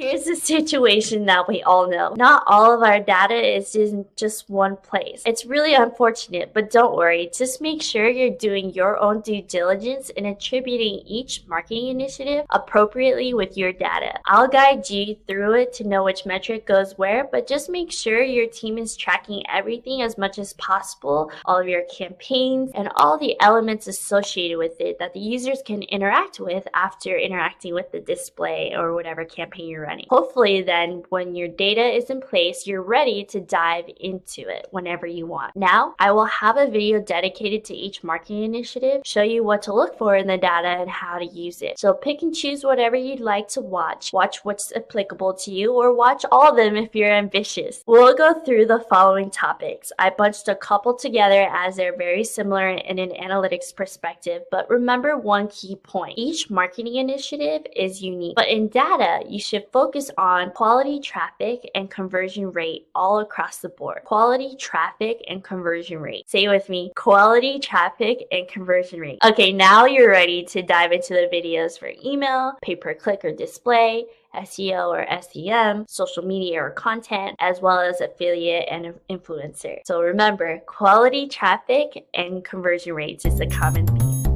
Here's the situation that we all know. Not all of our data is in just one place. It's really unfortunate, but don't worry. Just make sure you're doing your own due diligence and attributing each marketing initiative appropriately with your data. I'll guide you through it to know which metric goes where, but just make sure your team is tracking everything as much as possible, all of your campaigns, and all the elements associated with it that the users can interact with after interacting with the display or whatever campaign you're running. Hopefully then, when your data is in place, you're ready to dive into it whenever you want. Now, I will have a video dedicated to each marketing initiative, show you what to look for in the data and how to use it. So pick and choose whatever you'd like to watch. Watch what's applicable to you or watch all of them if you're ambitious. We'll go through the following topics. I bunched a couple together as they're very similar in an analytics perspective, but remember one key point. Each marketing initiative is unique, but in data, you should focus on quality traffic and conversion rate all across the board. Quality traffic and conversion rate. Say it with me, quality traffic and conversion rate. Okay, now you're ready to dive into the videos for email, pay-per-click or display, SEO or SEM, social media or content, as well as affiliate and influencer. So remember, quality traffic and conversion rates is a common theme.